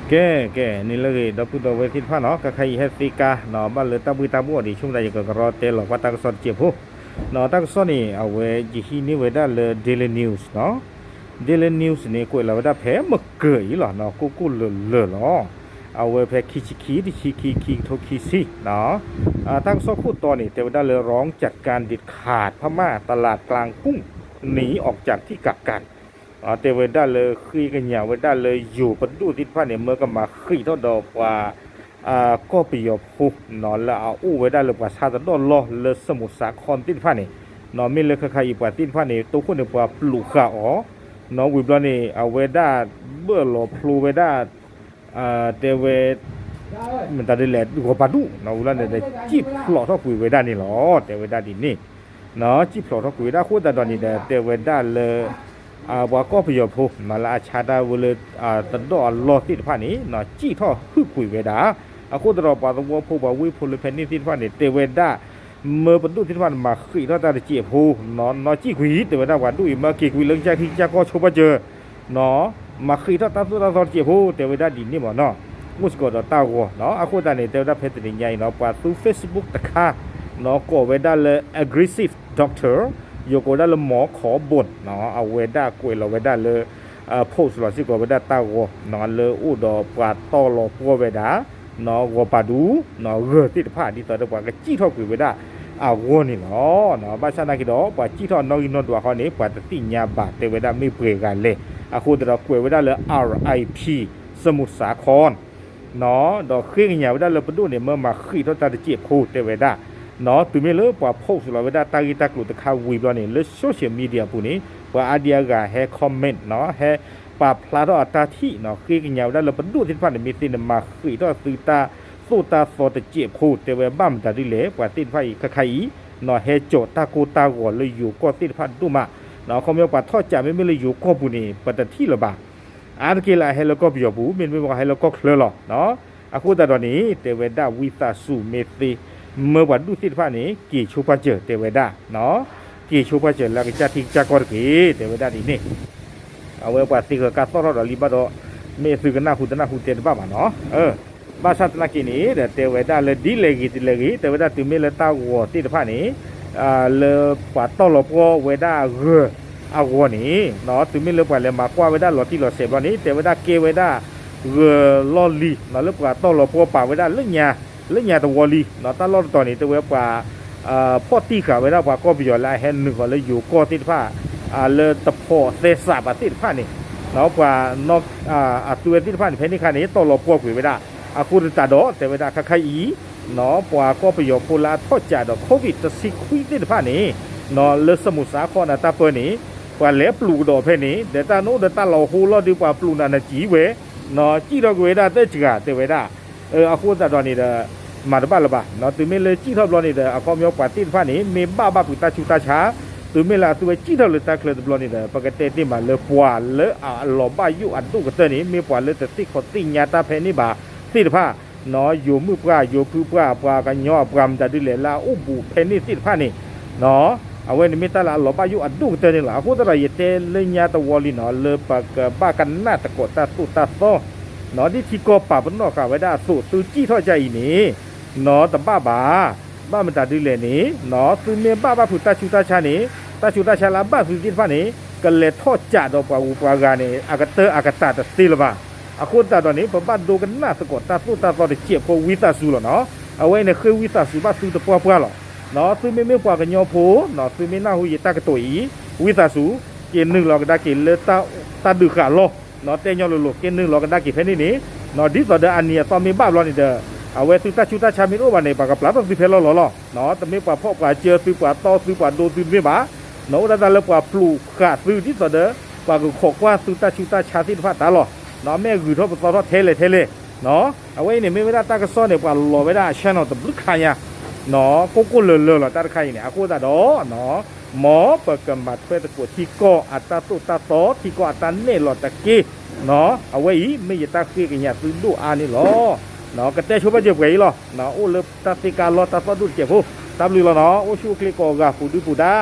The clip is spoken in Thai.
แก่นี่เลยดอกพุดอกเวทินพาเนาะก็ใครเฮ็ดสิกาเนาะบ้านเลยตาบุยตาบัวดิชุมใดก็รอเตลว่าตักสอนเจ็บผู้เนาะตักสอนนี่เอาไว้จิฮีนี่ไว้ได้เลย Daily News เนาะ Daily News นี่ก็เราได้แพ้มะเกยหรอเนาะกูเลเนาะเอาไว้แพ้ขี้ที่ขี้โทขี้สิเนาะตั้งซอกพูดตอนนี้แต่ว่าได้เลยร้องจัดการเด็ดขาดพม่าตลาดกลางกุ้งหนีออกจากที่กักกันแต่ว่าได้เลยขี้กันอย่างว่าได้เลยอยู่ประตูทิศพระเนี่ยเมื่อก็มาขี้เท่าดอกว่าก็ไปยบหูนอนแล้วเอาอู้ไว้ได้เลยว่าชาติดอนล้อเลยสมุทรสาครทิศพระเนี่ยนอนมีเลยใครอีกว่าทิศพระเนี่ยตัวคนเนี่ยว่าปลูกข้าวน้องวิบลานี่เอาไว้ได้เบื่อหลบพลูไว้ได้เตเวมันตาได้แหละดูกว่าปาดูน้องวิบลานี่ได้จีบหล่อเท่าปุ๋ยไว้ได้นี่หรอเตเวได้ดินี่เนาะจีบหล่อเท่าปุ๋ยได้คู่แต่ตอนนี้เตเวได้เลยว่าก็ไปยบพูมาละชาดาวเลยตัดดอกลอติดผ้านี้เนาะจี้ท่อฮึคุยเวดาคู่ตลอดปาตัวผู้บ่าววิพลเพนนี่ติดผ้านี้เตเวด้าเมื่อประตูติดผ้ามาขี้ท่อตาเจียบพูเนาะจี้คุยเตเวด้าว่าดูมากี่คุยเรื่องจากที่จะก็ชอบเจอเนาะมาขี้ท่อตาตัวเจียบพูเตเวด้าดินนี่บ่เนาะมุสกอดตาวัวเนาะคู่ตาเนี่ยเตเวด้าเพจใหญ่เนาะปาตู้ Facebook ตะค่าเนาะก็เวด้าเลย aggressive doctorโยโกได้ละหมอขอบทเนาะเอาเวด้ากวยเราเวด้าเลยโพสต์หลอสิกว่าเวด้าตาวเนาะเลยอุดอปาตอหลอปัวเวด้าเนาะวัวปาดูเนาะเรือติดผ้าที่ต่อตะกว่าก็จี้ท่อกวยเวด้าวัวนี่เนาะบ้านชานาคิดอปาจี้ท่อนอกินนตัวเขาเนี่ยปาตติญาบาเตเวด้าไม่เปรกันเลยคู่ตะกวยเวด้าเลย RIP สมุทรสาครเนาะดอกเครื่องญาเวด้าเลยปดูเนี่ยเมื่อมาขี้ท่อตาเจียบคู่เตเวด้าเนาะตัวไม่เลิกว่าโพสต์เราไม่ได้ตากีตากลุตะขาวีบล้อนี่เลิกโซเชียลมีเดียปุ่นี้ว่าอาเดียกะให้คอมเมนต์เนาะให้ปาพลาดอัตราที่เนาะคือกันยาวได้เราไปดูที่ผ่านมีตินมาคือต่อสื่อตาสู้ตาโซตะเจ็บพูดแต่ว่าบ้ามตาดิเล่กว่าตินไฟใครเนาะให้โจตากูตาหัวเลยอยู่ก็ตินผ่านดูมาเนาะเขาไม่ว่าทอดจ่าไม่เลยอยู่ก็ปุ่นี้ปฏิที่ระบาดอาร์กิลาให้เราก็บิวบูเป็นไม่ว่าให้เราก็เคลื่อนหรอเนาะคู่ตาตอนนี้แต่ว่าได้วิตาสูเมตีเมื่อวันดูสิฟ้านี้กี่ชูปาเจอเตเวดาเนาะกี่ชูปาเจอแล้วก็จะทิ้งจากอร์กีเตเวดาดีนี่เอาไว้ว่าสิ่งการสอนเราลีบาโดเมื่อสิ่งนั้นหุ่นเตนบ้ามาเนาะภาษาตะกี้นี้เตเวดาเลยดีเลยกี่เตเวดาถึงเมื่อตาวัวติดฟ้านี้เลยปัดต้นหลบก็เวดาเรือเอาวัวนี้เนาะถึงเมื่อเลยปัดเลยมากว่าเวดาหลอที่หลอเสพวันนี้เตเวดาเกเวดาเรือลอลีเนาะเลยปัดต้นหลบก็ป่าเวดาเรื่องยาเรื่องยาตัววอลีเนาะตลอดตอนนี้ตัวเว็บว่าพ่อตีขาไว้แล้วว่าก็ไปอยู่แล้วแห่งหนึ่งก็เลยอยู่ก็ติดผ้าเลยตะโพเสสาบติดผ้านี่เนาะว่านอกตัวติดผ้าเพนิคานี้ตัวเราพวกผิวไม่ได้คุณตาดอแต่ไม่ได้ใครอีเนาะว่าก็ไปอยู่พูลาทอดจ่าดอกโควิดจะสิคุยติดผ้านี่เนาะเลยสมุทรสาครตาเปิดนี้ว่าเล็บปลูกดอกเพนี้เดี๋ยวตาโน้เดี๋ยวตาเราหูเราดีกว่าปลูกนั่นจีเวเนาะจีเราเวได้เตจิกาเตเวได้คุณตาดอนี่เด้อมาดบ้านละบ้าเนาะตัวเมลจี้ทับล้อนี่เด้อเขามีโอกาสติดฟ้านี่มีบ้าปุตตาชุตาช้าตัวเมลาตัวจี้ทับเลยตาเคลื่อนล้อนี่เด้อปกติที่มาเลยปัวเลยหล่อบ้าอยู่อันตู้ก็เตนี่มีปัวเลยแต่ติดเขาติดยาตาเพนี่บ้าติดผ้าเนาะอยู่มือปลาอยู่คือปลากันย่อปรำจะดิเลล่าอุบุเพนี่ติดผ้านี่เนาะเอาไว้ในมิตรละหล่อบ้าอยู่อันตู้ก็เตนี่หล่ะเขาจะอะไรเตเลยยาตะวอลีเนาะเลยปากบ้ากันหน้าตะกดตาตุตาโซเนาะที่ที่ก็ป่าบนนอกกาไว้ได้สูตรตัวจี้ทอดใจนี่เนาะแต่บ้ามันตัดดิเลนี่เนาะคือเมียบ้าผุดตาชูตาชานี่ตาชูตาชาลาบ้าสุจิตฟ้านี่ก็เลยทอดจ่าดอกปลาอุปกานี่อากาเตอร์อากาตาตสติลบ้าคนตาตอนนี้บ้านดูกันหน้าสะกดตาสู้ตาตอนเจียบก็วิตาสูหรอเนาะเอาไว้เนี่ยคือวิตาสูบ้าสูตะปัวหรอเนาะซื้อไม่ปวกันยอโผเนาะซื้อไม่น่าหุยตากระตุยวิตาสูเกณฑ์หนึ่งเราก็ได้เกณฑ์เลยตาดึกขาโลเนาะเตยยอหลุดเกณฑ์หนึ่งเราก็ได้เกณฑ์แค่นี้นี่เนาะดิสต่อเดออันนี้ตอนมีบ้าร้อนนี่เด้อเอาไว้ซื้อตาชูตาชามิโรวันนี้ปากกับปลาต้องซื้อเพลล์หล่อเนาะแต่ไม่ปลาพ่อปลาเจอซื้อปลาต่อซื้อปลาโดซื้อไม่บ้าเนาะแต่ละปลาปลูกขาดซื้อที่ต่อเด้อปลาก็ขอกว่าซื้อตาชูตาชาที่ผ้าตาหล่อเนาะแม่คือทอดเทเลเนาะเอาไว้เนี่ยไม่ได้ตากระซ้อนเนี่ยปลาหล่อไม่ได้ชาเนาะแต่ลึกขายเนี่ยเนาะกูเลอะหล่อตาขายเนี่ยกูตาดอเนาะหมอเปิดกำบัดเพื่อตะกวดที่ก็อัตราตุตาโตที่ก็อัตราเน่หล่อตะกี้เนาะเอาไว้ไม่ยตาคือกันเนี่ยซื้อดูอันนี้หล่อเนาะก็แต่ชูบะเจ็บไว้หรอเนาะโอ้เลิฟตาติการรอตาฟอดูเจ็บผู้ตามลือหรอเนาะโอ้ชูคลิโกกาปูดูปูดา